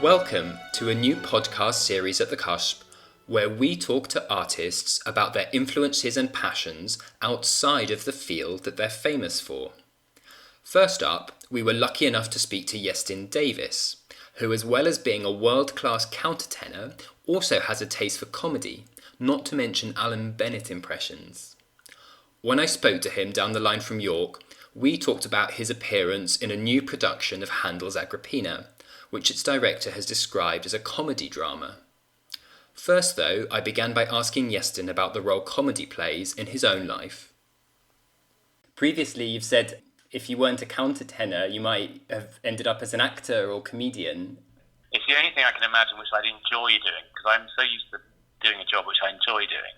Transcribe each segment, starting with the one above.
Welcome to a new podcast series at The Cusp, where we talk to artists about their influences and passions outside of the field that they're famous for. First up, we were lucky enough to speak to Iestyn Davies, who, as well as being a world-class countertenor, also has a taste for comedy, not to mention Alan Bennett impressions. When I spoke to him down the line from York, we talked about his appearance in a new production of Handel's Agrippina, which its director has described as a comedy drama. First, though, I began by asking Iestyn about the role comedy plays in his own life. Previously, you've said if you weren't a countertenor, you might have ended up as an actor or comedian. It's the only thing I can imagine which I'd enjoy doing, because I'm so used to doing a job which I enjoy doing.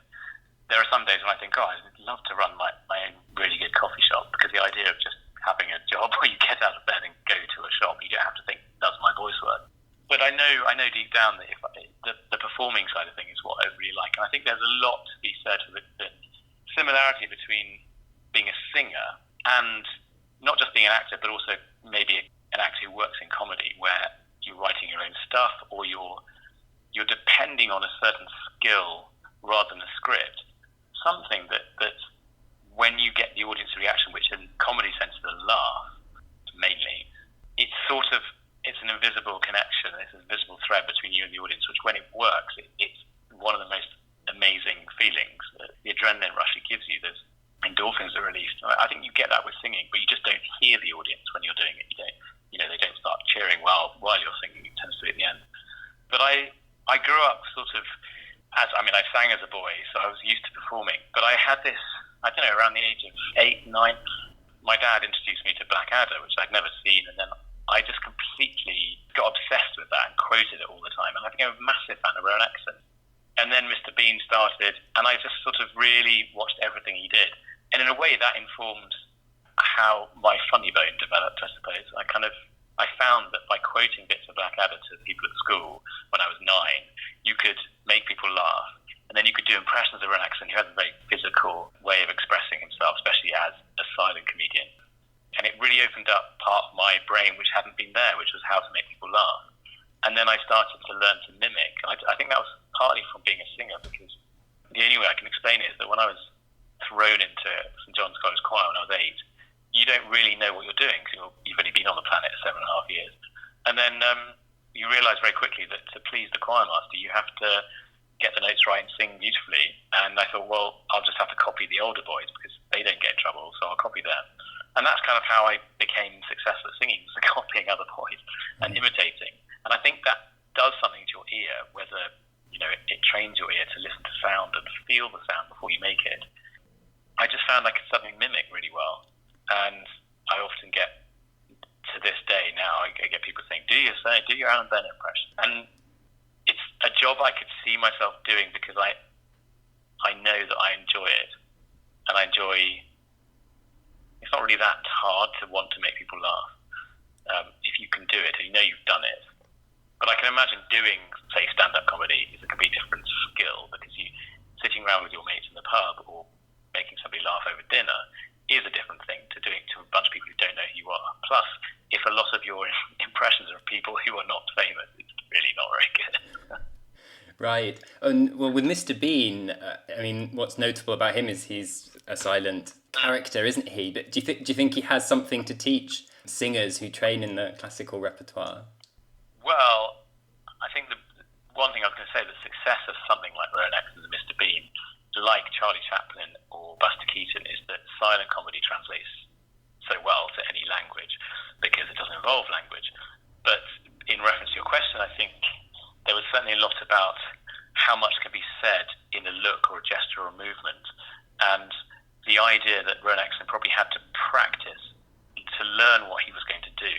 There are some days when I think, I'd love to run my own really good coffee shop, because the idea of just having a job where you get out of bed and go to a shop, you don't have to think, does my voice work? But I know deep down that the performing side of things is what I really like. And I think there's a lot to be said for the similarity between being a singer and not just being an actor, but also maybe an actor who works in comedy, where you're writing your own stuff or you're depending on a certain skill rather than a script. Something that when you get the audience reaction, which in comedy sense is a laugh, mainly, it's an invisible connection, it's an invisible thread between you and the audience, which when it works, it's one of the most amazing feelings. The adrenaline rush it gives you, those endorphins are released. I think you get that with singing, but you just don't hear the audience when you're doing it. They don't start cheering while you're singing. It tends to be at the end. But I grew up I sang as a boy, so I was used to performing. But I had this, around the age of 8, 9, my dad introduced me to Blackadder, which I'd never seen, and then I just completely got obsessed with that and quoted it all the time. And I became a massive fan of Rowan Atkinson. And then Mr. Bean started, and I just sort of really watched everything he did. And in a way, that informed how my funny bone developed, I suppose. I found that by quoting bits of Blackadder to people at school when I was 9, you could make people laugh. And then you could do impressions of Rowan Atkinson, who has a very physical way of expressing himself, especially as a silent comedian. And it really opened up part of my brain which hadn't been there, which was how to make people laugh. And then I started to learn to mimic. And I think that was partly from being a singer, because the only way I can explain it is that when I was thrown into St John's College Choir when I was 8, you don't really know what you're doing, because you've only been on the planet 7.5 years. And then you realise very quickly that to please the choir master, you have to get the notes right and sing beautifully. And I thought, well, I'll just have to copy the older boys, because they don't get in trouble, so I'll copy them. And that's kind of how I became successful at singing, was copying other boys and imitating. And I think that does something to your ear, whether it trains your ear to listen to sound and feel the sound before you make it. I just found I could suddenly mimic really well. And I often get, to this day now, I get people saying, do your Alan Bennett impression. And it's a job I could see myself doing, because I know that I enjoy it. And it's not really that hard to want to make people laugh. If you can do it, and you've done it. But I can imagine doing, say, stand-up comedy is a completely different skill, because you sitting around with your mates in the pub or making somebody laugh over dinner is a different thing to doing to a bunch of people who don't know who you are. Plus, if a lot of your impressions are of people who are not famous, it's really not very good. Right. And well, with Mr. Bean, what's notable about him is he's a silent character, isn't he? But do you think he has something to teach singers who train in the classical repertoire? Well, I think the one thing I was going to say, the success of something like Rowan Atkinson and Mr. Bean, like Charlie Chaplin or Buster Keaton, is that silent comedy translates so well to any language, because it doesn't involve language. But in reference to your question, I think there was certainly a lot about how much can be said in a look or a gesture or a movement. And the idea that Rowan Atkinson probably had to practice to learn what he was going to do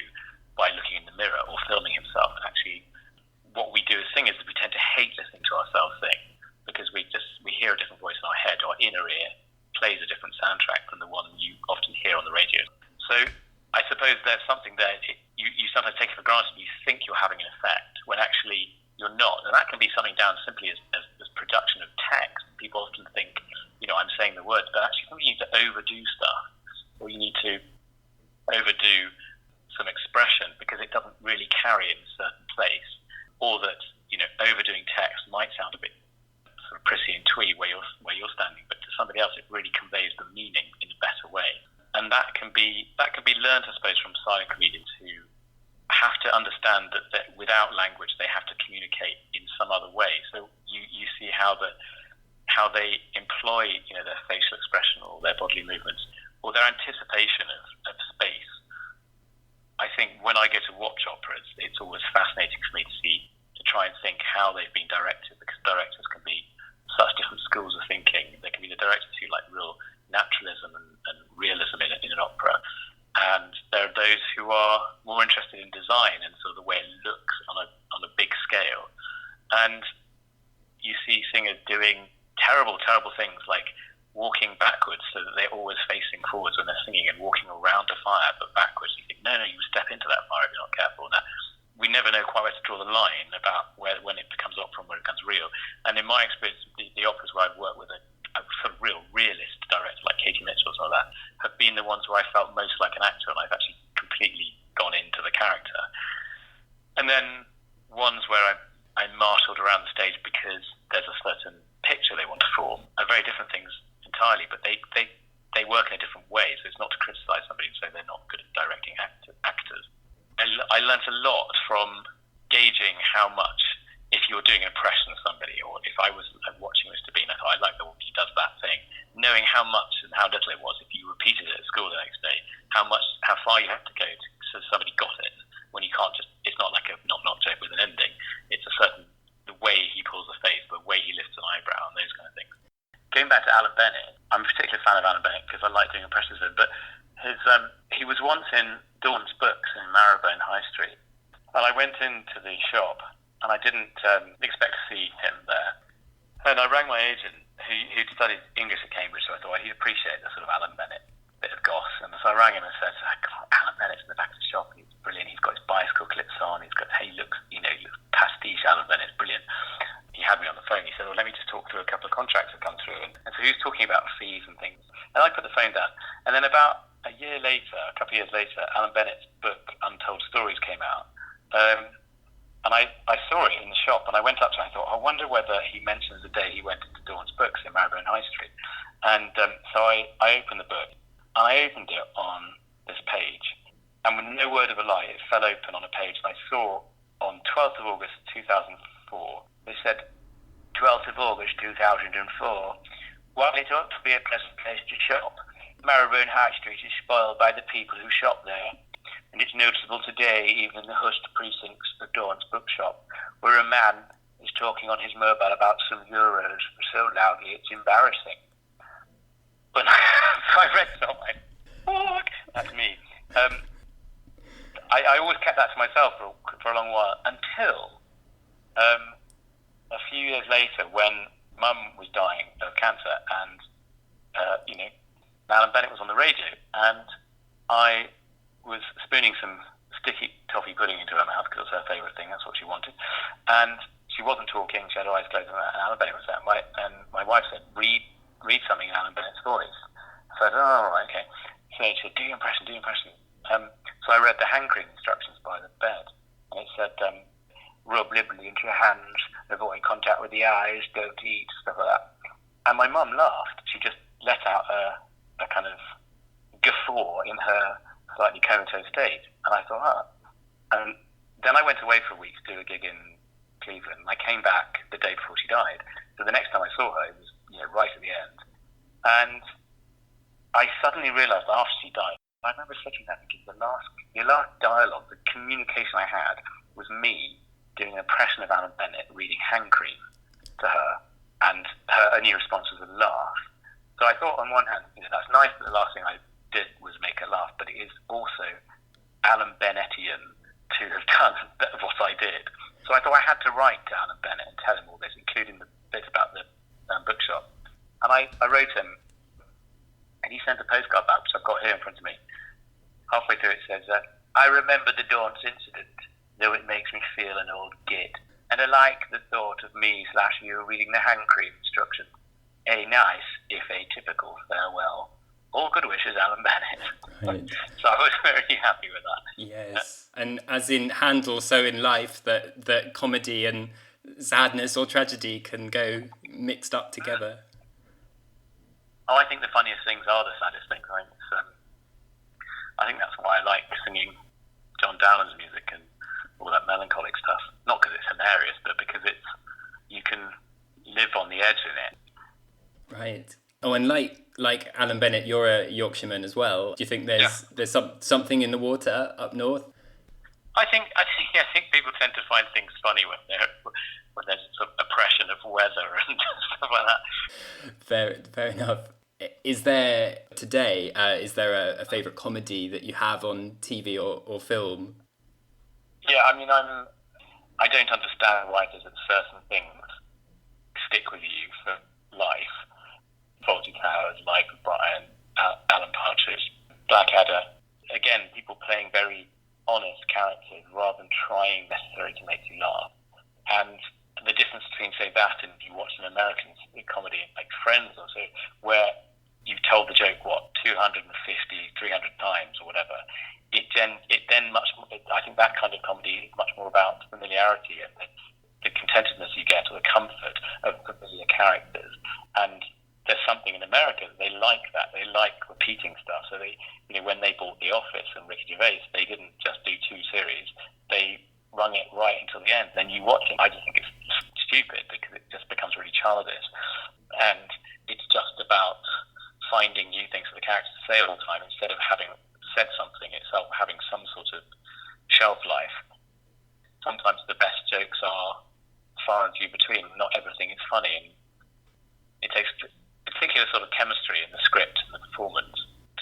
by looking in the mirror or filming himself. And actually, what we do as singers is we tend to hate listening to ourselves sing, because we hear a different voice in our head. Our inner ear plays a different soundtrack than the one you often hear on the radio. So I suppose there's something there. You sometimes take it for granted. You think you're having an effect when actually you're not. And that can be something down simply as production of text. People often think, I'm saying the words, but actually you need to overdo stuff, or you need to overdo some expression, because it doesn't really carry in a certain place. or that, overdoing text might sound a bit sort of prissy and twee where you're standing, but to somebody else it really conveys the meaning in a better way. And that can be learned, I suppose, from silent comedians who have to understand that without language they have to communicate in some other way. So you see how they employ their facial expression or their bodily movements or their anticipation of space. I think when I go to watch operas, it's always fascinating for me to try and think how they've been directed, because directors can be such different schools of thinking. There can be the directors who like real naturalism and realism in an opera, and there are those who are more interested in design and sort of the way it looks on a big scale. And you see singers doing terrible things like walking backwards so that they're always facing forwards when they're singing, and walking around a fire but backwards. You think, no, you step into that fire if you're not careful. And we never know quite where to draw the line about when it becomes opera and when it becomes real. And in my experience, the operas where I've worked with a sort of real realist director like Katie Mitchell or something like that have been the ones where I felt most like an actor and I've actually completely gone into the character. And then ones where I'm marshalled around the stage because there's a certain picture they want to form are very different things entirely, but they work in a different way. So it's not to criticise somebody and say they're not good at directing actors. I learnt a lot from gauging how much, if you're doing an impression of somebody, or if I was watching Mr. Bean, I thought I like the way he does that thing, knowing how much and how little it was. If you repeated it at school the next day, how far you have to go so somebody got it, when you can't just, it's not like a knock-knock joke with an ending. It's the way he pulls a face, the way he lifts an eyebrow, and those kind of things. Going back to Alan Bennett, I'm a particular fan of Alan Bennett because I like doing impressions of him, but he was once in Dawn's Books in Marylebone High Street, and I went into the shop and I didn't expect to see him there, and I rang my agent who'd studied English at Cambridge, so I thought he'd appreciate the sort of Alan Bennett bit of goss, and so I rang him and said, Alan Bennett's in the back of the shop, he's brilliant, he's got his bicycle clips on, he looks pastiche Alan Bennett, brilliant. He had me on the phone. He said, well, let me just talk through a couple of contracts that come through. And so he was talking about fees and things. And I put the phone down. And then about a couple of years later, Alan Bennett's book, Untold Stories, came out. And I saw it in the shop, and I went up to him and I thought, I wonder whether he mentions the day he went into Dawn's Books in Marylebone High Street. And so I opened the book, and I opened it on this page. And with no word of a lie, it fell open on a page. And I saw on 12th of August 2004, they said, 12th of August 2004, while it ought to be a pleasant place to shop, Marylebone High Street is spoiled by the people who shop there, and it's noticeable today even in the hushed precincts of Dawn's bookshop, where a man is talking on his mobile about some euros so loudly it's embarrassing. But so I read it, I'm like, fuck, that's me. I always kept that to myself for a long while, until a few years later, when Mum was dying of cancer, and Alan Bennett was on the radio, and I was spooning some sticky toffee pudding into her mouth because it was her favourite thing. That's what she wanted, and she wasn't talking. She had her eyes closed, and Alan Bennett was there. And my wife said, "Read something in Alan Bennett's voice." I said, "Oh, all right, okay." So she said, "Do your impression." So I read the hand cream instructions by the bed, and it said, rub liberally into your hands, avoid contact with the eyes, don't eat, stuff like that. And my mum laughed. She just let out a kind of guffaw in her slightly comatose state. And I thought, And then I went away for a week to do a gig in Cleveland, and I came back the day before she died. So the next time I saw her, it was right at the end. And I suddenly realised after she died, I remember sitting there thinking, the last dialogue, the communication I had was me doing an impression of Alan Bennett reading hand cream to her, and her only response was a laugh. So I thought, on one hand, that's nice that the last thing I did was make her laugh, but it is also Alan Bennettian to have done what I did. So I thought I had to write to Alan Bennett and tell him all this, including the bit about the bookshop. And I wrote him, and he sent a postcard back, which I've got here in front of me. Halfway through it says, I remember the Dawn's incident, though it makes me feel an old git. And I like the thought of me/you reading the hand cream instructions. A nice, if atypical, farewell. all good wishes, Alan Bennett. Right. So I was very happy with that. Yes. And as in Handel, so in life, that comedy and sadness or tragedy can go mixed up together. Oh, I think the funniest things are the saddest things. I think that's why I like singing John Dowland's music and all that melancholic stuff. Not because it's hilarious, but because you can live on the edge in it. Right. Oh, and like Alan Bennett, you're a Yorkshireman as well. Do you think there's something in the water up north? I think people tend to find things funny when there's sort of oppression of weather and stuff like that. Fair enough. Is there today? Is there a favourite comedy that you have on TV or film? Yeah, I mean, I don't understand why does certain things stick with you for life. Fawlty Towers, Life of Brian, Alan Partridge, Blackadder. Again, people playing very honest characters rather than trying necessarily to make you laugh. And the difference between, say, that and you watch an American comedy like Friends or so, where you've told the joke, 250, 300 times or whatever, it then much more, I think that kind of comedy is much more about familiarity and the contentedness you get or the comfort of familiar characters. And there's something in America that they like that. They like repeating stuff. So when they bought The Office and Ricky Gervais, they didn't just do 2 series. They rung it right until the end. Then you watch it. I just think it's stupid because it just becomes really childish. And it's just about finding new things for the characters to say all the time instead of having said something itself, having some sort of shelf life. Sometimes the best jokes are far and few between. Not everything is funny, and it takes particular sort of chemistry in the script and the performance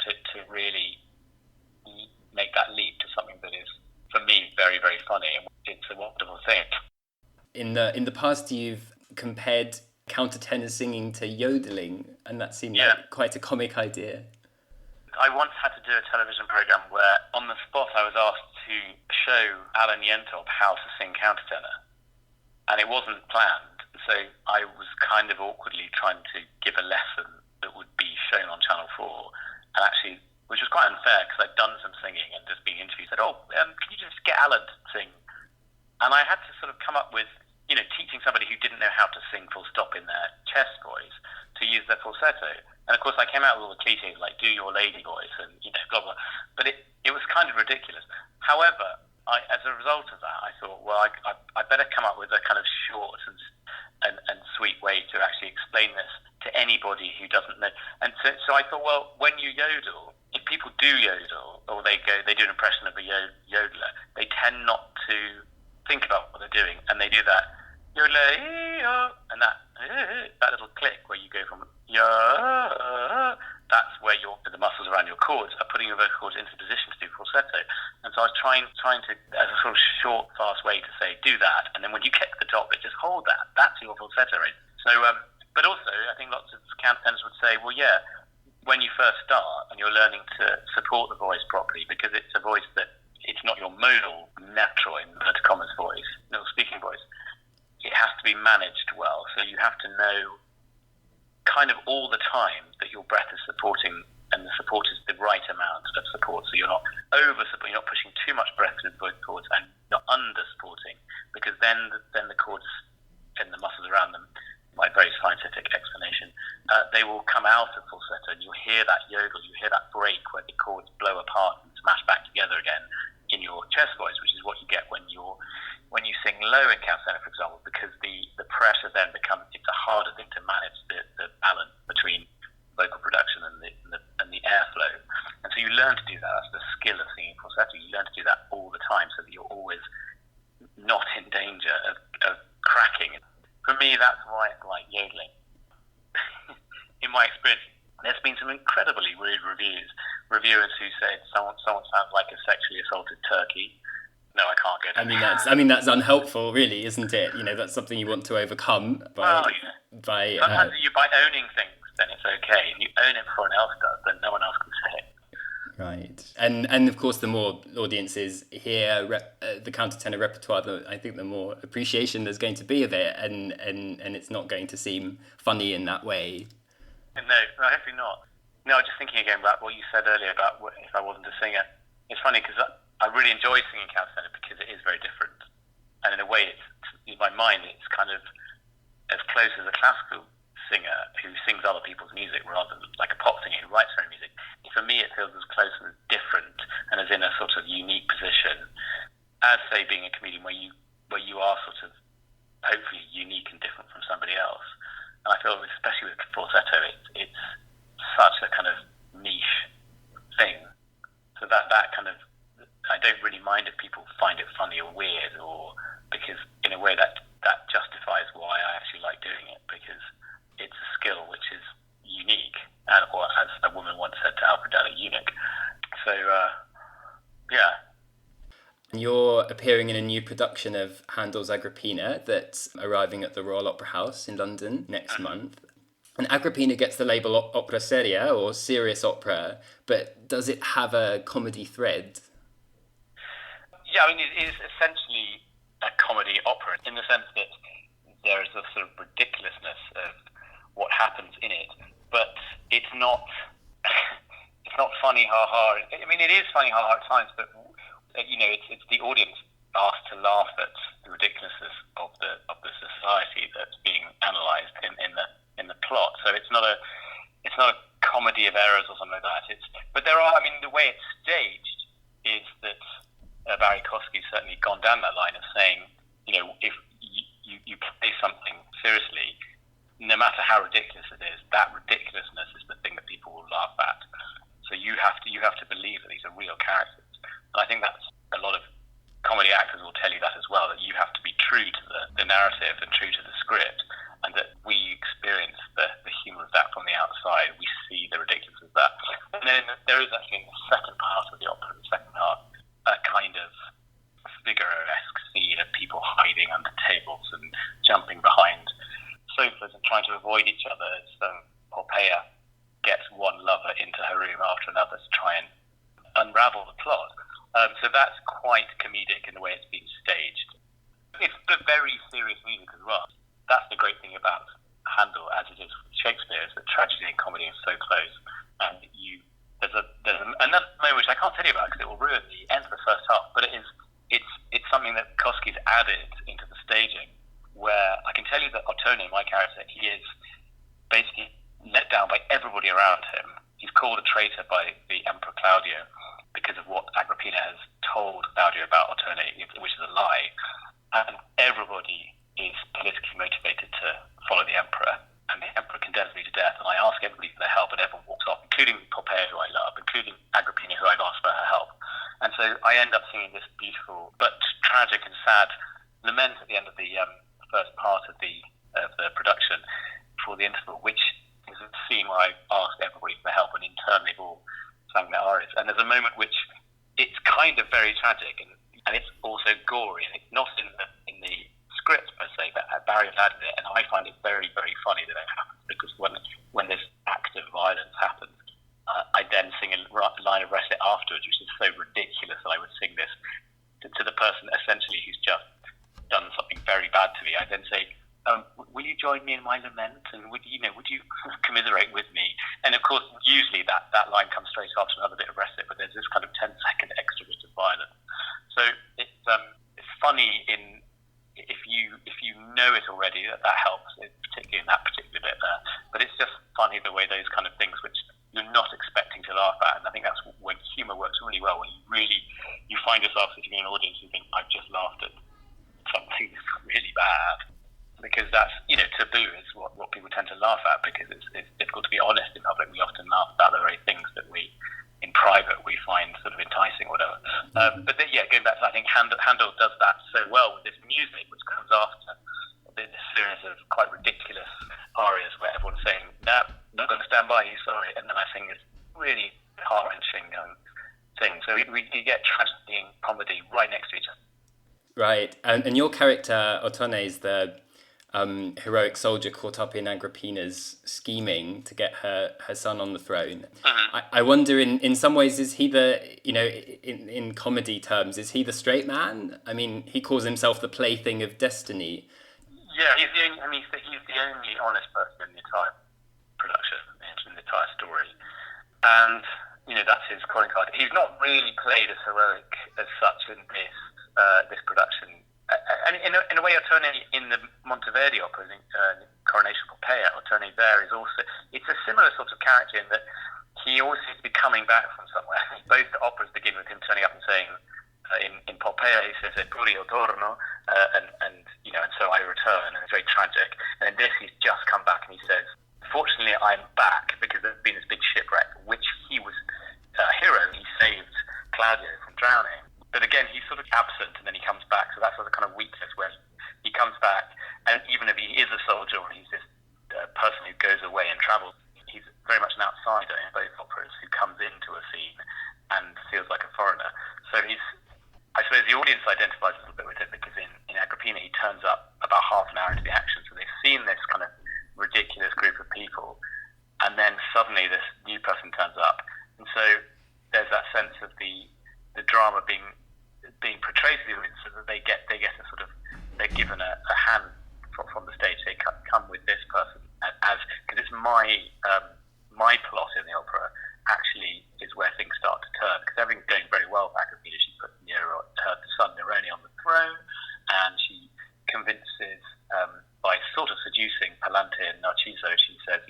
to really make that leap to something that is, for me, very, very funny, and it's a wonderful thing. In the past, you've compared countertenor singing to yodeling, and that seemed like quite a comic idea. I once had to do a television program where, on the spot, I was asked to show Alan Yentob how to sing countertenor, and it wasn't planned. So I was kind of awkwardly trying to give a lesson that would be shown on Channel 4, and actually, which was quite unfair because I'd done some singing and just being interviewed, said, can you just get Alan to sing? And I had to sort of come up with, teaching somebody who didn't know how to sing full stop in their chest voice to use their falsetto. And of course I came out with all the cliches like do your lady voice and, blah, blah. But it was kind of ridiculous. However, as a result of that, I thought, well, I better come up with a kind of short and sweet way to actually explain this to anybody who doesn't know. And so I thought, well, when you yodel, if people do yodel, or they do an impression of a yodeler, they tend not to think about what they're doing, and they do that yodeler, and that little click where you go from that's where the muscles around your chords are putting your vocal cords into position to do falsetto. And so I was trying to, as a sort of short, fast way to say, do that, and then when you get to the top, just hold that. That's your falsetto rate. So, but also, I think lots of countertenors would say, well, yeah, when you first start and you're learning to support the voice properly, because it's a voice that it's not your modal, natural, inverted commas voice, no speaking voice. It has to be managed well. So you have to know kind of all the time that your breath is supporting, and the support is the right amount of support. So you're not over-supporting, you're not pushing too much breath through the vocal cords, and you're under-supporting, because then the cords and the muscles around them, my very scientific explanation, they will come out of falsetto, and you'll hear that yodel, you hear that break where the cords blow apart and smash back together again in your chest voice, which is what you get when you sing low in countertenor, for example, because the pressure then becomes, it's a harder thing to manage the balance between vocal production and the airflow. And so you learn to do that. That's the skill of singing falsetto. You learn to do that all the time so that you're always not in danger of cracking. For me, that's why it's like yodeling. In my experience, there's been some incredibly rude reviewers who said someone sounds like a sexually assaulted turkey. No, I can't go to that's unhelpful, really, isn't it? That's something you want to overcome by sometimes by owning things, then it's okay. If you own it before anyone else does, then no one else can say it. Right, and of course, the more audiences hear the countertenor repertoire, I think the more appreciation there's going to be of it, and it's not going to seem funny in that way. No, hopefully not. No, just thinking again about what you said earlier about if I wasn't a singer. It's funny because I really enjoy singing countertenor because it is very different, and in a way, in my mind, it's kind of as close as a classical singer who sings other people's music rather than like a pop singer who writes their own music. For me, it feels as close and different, and as in a sort of unique position as, say, being a comedian where you are sort of hopefully unique and different from somebody else. And I feel, especially with falsetto, it's such a kind of niche thing. So that kind of, I don't really mind if people find it funny or weird, or because in a way that justifies why I actually like doing it, because it's a skill which is unique, or as a woman once said to Alfred, a eunuch. So, yeah. You're appearing in a new production of Handel's Agrippina that's arriving at the Royal Opera House in London next month. And Agrippina gets the label opera seria, or serious opera, but does it have a comedy thread? Yeah, I mean, it is essentially a comedy opera in the sense that there is a sort of ridiculousness of what happens in it, but it's not it's not funny ha-ha. I mean, it is funny ha-ha at times, but it's the audience asked to laugh at the ridiculousness of the society that's being analysed in the plot. So it's not a comedy of errors or something like that. But there are. I mean, the way it's staged is that Barry Kosky's certainly gone down that line of saying, if you play something seriously, no matter how ridiculous it is, that ridiculousness is the thing that people will laugh at. So you have to believe that these are real characters. And I think that's a lot of comedy actors will tell you that as well, that you have to be true to the narrative and true to the script, and that we experience the humour of that from the outside. We see the ridiculousness of that. And then there is actually in the second part of the opera, the second half, a kind of Figaro-esque scene of people hiding under tables and jumping behind sofas and trying to avoid each other as Poppaea gets one lover into her room after another to try and unravel the plot. So that's quite comedic in the way it's been staged. It's the very serious music as well. That's the great thing about Handel, as it is with Shakespeare, is that tragedy and comedy are so close. And there's another moment which I can't tell you about because it will ruin the end of the first half, but it's something that Kosky's added into the staging, where I can tell you that Ottone, my character, he is basically let down by everybody around him. He's called a traitor by the Emperor Claudio because of what Agrippina has told Claudio about Ottone, which is a lie. And everybody is politically motivated to follow the emperor, and the emperor condemns me to death, and I ask everybody for their help, and everyone walks off, including Poppaea, who I love, including Agrippina, who I've asked for her help. And so I end up singing this beautiful but tragic and sad lament at the end of the first part of the production for the interval, which is a scene where I asked everybody for help, and in turn they've all sang their arias. And there's a moment which it's kind of very tragic, and it's also gory, and it's not in the script per se, but Barry's added it, and I find it very, very funny that it happens, because when this act of violence happens, I then sing a line of recit afterwards, which is so ridiculous that I would sing this to the person essentially who's just done something very bad to me. I then say, will you join me in my lament, and would you commiserate with me? And of course, usually that line comes straight after another bit of recit, but there's this kind of 10-second extra bit of violence. So it's funny if you know it already, that helps, particularly in that particular bit there. But it's just funny the way those kind of things which you're not expecting to laugh at, and I think that's when humour works really well, when you find yourself sitting in an audience and think, I've just laughed at something really bad. Because that's, taboo is what people tend to laugh at, because it's difficult to be honest in public. We often laugh about the very things that in private, we find sort of enticing or whatever. But then, going back to, I think Handel does that so well with this music, which comes after this series of quite ridiculous arias where everyone's saying, no, not going to stand by you, sorry. And then I sing this really heart-wrenching thing. So we get tragedy and comedy right next to each other. Right. And your character, Ottone, is the heroic soldier caught up in Agrippina's scheming to get her son on the throne. Mm-hmm. I wonder, in some ways, is he in comedy terms, is he the straight man? I mean, he calls himself the plaything of destiny. Yeah, he's the only honest person in the entire production, in the entire story. And, that's his calling card. He's not really played as heroic as such in this production. And in a way, Ottone in the Monteverdi opera, Coronation Poppaea, Ottone there is also, it's a similar sort of character in that he always seems to be coming back from somewhere. Both the operas begin with him turning up and saying, in Poppaea, he says, "Eppure io torno," and so I return, and it's very tragic. And in this, he's just come back and he says, "Fortunately, I'm back because there's been this big shipwreck, which he was a hero. He saved Claudio from drowning." But again, he's sort of absent, and then he comes back. So that's sort of kind of weakness where he comes back, and even if he is a soldier or he's this person who goes away and travels, he's very much an outsider in both operas who comes into a scene and feels like a foreigner. So I suppose the audience identifies a little bit with it because in Agrippina he turns up about half an hour into the action, so they've seen this kind of ridiculous group of people, and then suddenly this new person turns up, and so there's that sense of the drama being portrayed to the audience, so that they get a sort of, they're given a hand from the stage. They come with this person as because it's my plot in the opera actually is where things start to turn, because everything's going very well for Agrippina. She puts her son Nerone on the throne, and she convinces by sort of seducing Palante and Narciso, she says,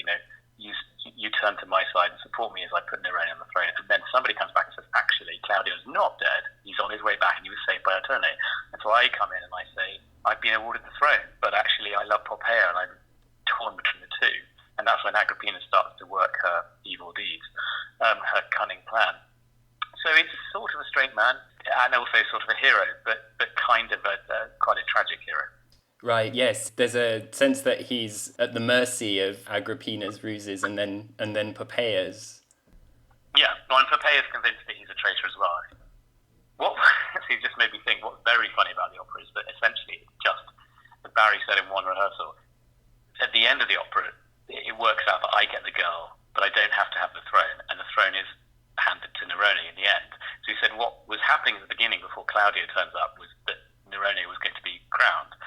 you turn to my side and support me as I put Nerone on the throne. And then somebody comes back and says, actually, Claudio's not dead. He's on his way back and he was saved by Ottone. And so I come in and I say, I've been awarded the throne, but actually I love Poppaea and I'm torn between the two. And that's when Agrippina starts to work her evil deeds, her cunning plan. So it's sort of a straight man and also sort of a hero, but kind of quite a tragic hero. Right, yes. There's a sense that he's at the mercy of Agrippina's ruses and then Poppaea's. Yeah, and Poppaea's convinced that he's a traitor as well. What he just made me think, what's very funny about the opera is that essentially, just as Barry said in one rehearsal, at the end of the opera, it works out that I get the girl, but I don't have to have the throne, and the throne is handed to Nerone in the end. So he said what was happening at the beginning before Claudio turns up was that Nerone was going to be crowned.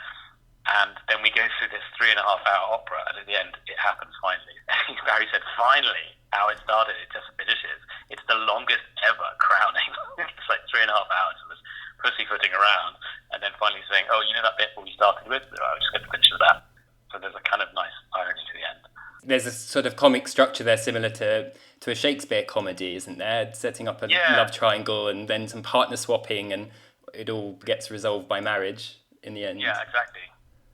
And then we go through this 3.5-hour opera, and at the end, it happens finally. Barry said, finally, how it started, it just finishes. It's the longest ever crowning. It's like 3.5 hours of us pussyfooting around, and then finally saying, oh, that bit we started with? I was just going to finish with that. So there's a kind of nice irony to the end. There's a sort of comic structure there similar to a Shakespeare comedy, isn't there? Setting up a love triangle and then some partner swapping, and it all gets resolved by marriage in the end. Yeah, exactly.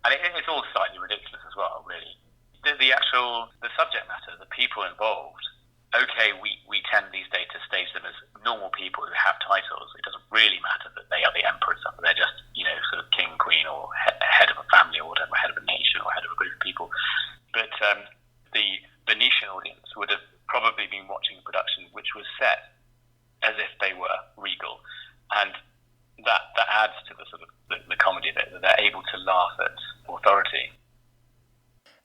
And it's all slightly ridiculous as well, really. The subject matter, the people involved, okay, we tend these days to stage them as normal people who have titles. It doesn't really matter that they are the emperor and stuff, but they're just, sort of king, queen, or head of a family or whatever, head of a nation or head of a group of people. But the Venetian audience would have probably been watching a production which was set as if they were regal. And that adds to the sort of the comedy that they're able to laugh at authority.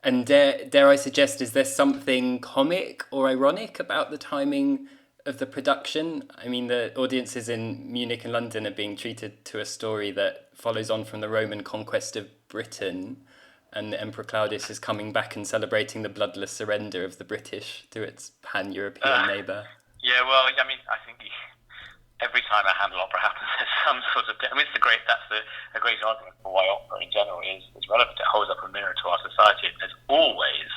And dare I suggest, is there something comic or ironic about the timing of the production? I mean, the audiences in Munich and London are being treated to a story that follows on from the Roman conquest of Britain, and the Emperor Claudius is coming back and celebrating the bloodless surrender of the British to its pan-European neighbour. Yeah, well, I mean, I think every time a handle opera happens, there's some sort of... I mean, that's a great argument for why opera in general is relevant. It holds up a mirror to our society, and there's always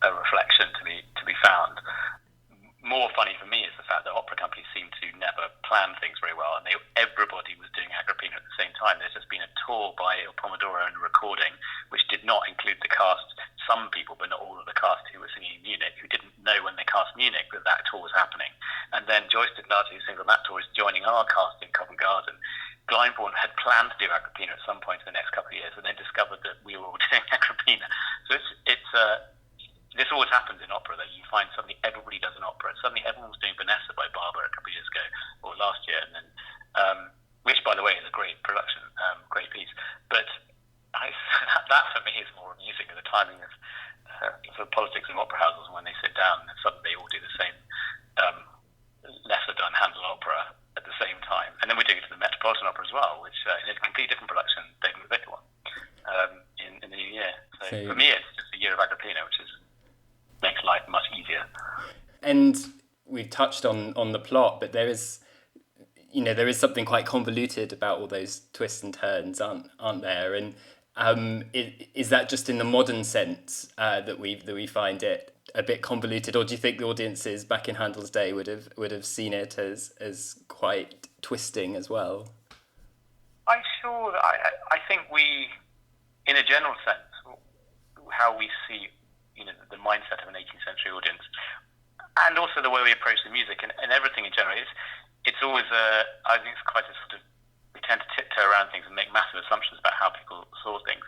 a reflection to be found. More funny for me is the fact that opera companies seem to never plan things very well, and everybody was doing Agrippina at the same time. There's just been a tour by Il Pomodoro and a recording, which did not include the cast, some people, but not all of the cast who were singing in Munich, who didn't know when they cast Munich that tour was happening. And then Joyce Dignati, who sings on that tour, is joining our cast in Covent Garden. Glyndebourne had planned to do Agrippina at some point in the next couple of years, and then discovered that we were all doing Agrippina. So this always happens in opera, that you find suddenly everybody does an opera. Suddenly everyone was doing Vanessa by Barber a couple of years ago, or last year, and then which, by the way, is a great production, great piece. But that for me is more amusing, the timing of sort of politics in opera houses when they sit down and suddenly they all do the same lesser done Handel opera at the same time. And then we're doing it to the Metropolitan Opera as well, which is a completely different production, David the Vicar one, in the new year. So for me, it's just a year of Agrippina, which makes life much easier. And we've touched on the plot, but there is something quite convoluted about all those twists and turns, aren't there? And is that just in the modern sense that we find it a bit convoluted, or do you think the audiences back in Handel's day would have seen it as quite twisting as well? I'm sure that I think we, in a general sense, how we see the mindset of an 18th century audience, and also the way we approach the music and everything in general, it's always I think it's quite a sort of, we tend to tiptoe around things and make massive assumptions about how people saw things.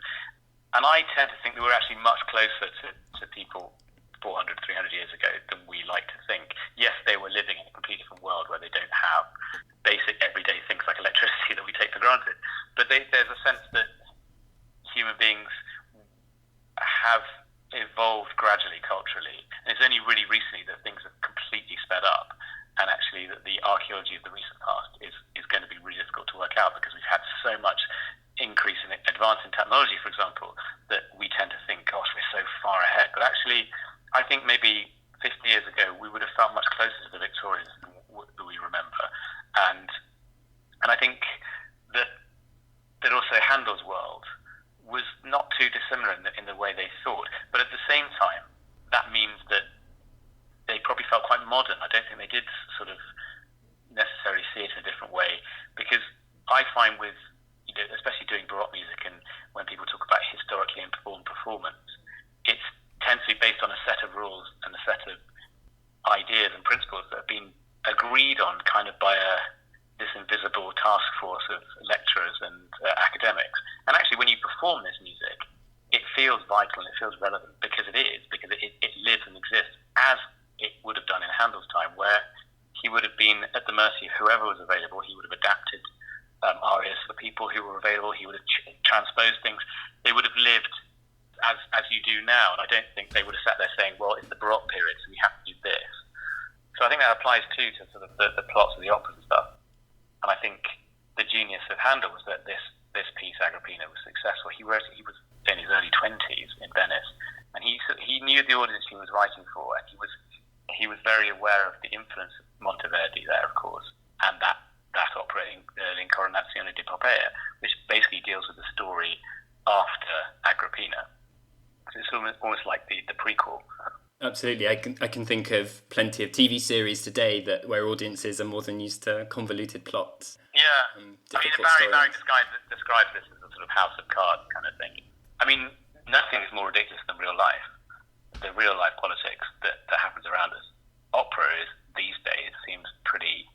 And I tend to think that we're actually much closer to people 400, 300 years ago than we like to think. Yes, they were living in a completely different world where they don't have basic everyday things like electricity that we take for granted. But there's a sense that human beings have evolved gradually culturally. And it's only really recently that things have completely sped up, and actually that the archaeology of the recent past is going to be really difficult to work out, because we've had so much increase in advance in technology, for example, that we tend to think, gosh, we're so far ahead. But actually, I think maybe 50 years ago we would have felt much closer to the Victorians than we remember. And I think that also Handel's world was not too dissimilar in the way they thought. But at the same time, that means that they probably felt quite modern. I don't think they did sort of necessarily see it in a different way, because I find with, especially doing Baroque music, and when people talk about historically informed performance, it tends to be based on a set of rules and a set of ideas and principles that have been agreed on kind of by this invisible task force of lecturers and academics. And actually, when you perform this music, it feels vital and it feels relevant, because it lives and exists as it would have done in Handel's time, where he would have been at the mercy of whoever was available. He would have adapted arias for people who were available. He would have transposed things. They would have lived as you do now, and I don't think they would have sat there saying, well, it's the Baroque period, so we have to do this. So I think that applies too to sort of the plots of the operas and stuff. And I think the genius of Handel was that this piece, Agrippina, was successful. He was in his early 20s in Venice, and he knew the audience he was writing for, and he was very aware of the influence of Monteverdi there, of course, and that opera, L'Incoronazione di Poppaea, which basically deals with the story after Agrippina. So it's almost like the prequel. Absolutely, I can think of plenty of TV series today where audiences are more than used to convoluted plots. Yeah, Barry describes this as a sort of house of cards kind of thing. I mean, nothing is more ridiculous than real life. The real life politics that happens around us. Opera these days seems pretty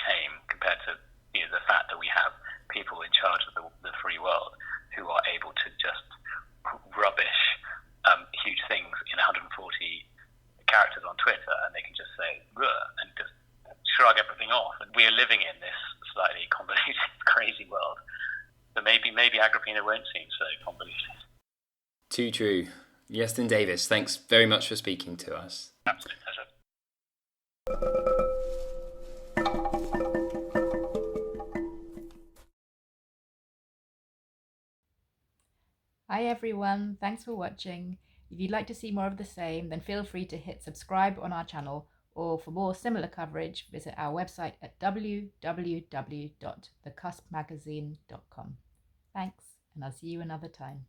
tame compared to the fact that we have people in charge of the free world who are able to just rubbish huge things in 140 characters on Twitter, and they can just say and just shrug everything off. And we are living in this slightly convoluted, crazy world. So maybe Agrippina won't seem so convoluted. Too true. Iestyn Davies, thanks very much for speaking to us. Absolute pleasure. Hi everyone, thanks for watching. If you'd like to see more of the same, then feel free to hit subscribe on our channel, or for more similar coverage, visit our website at www.thecuspmagazine.com. Thanks, and I'll see you another time.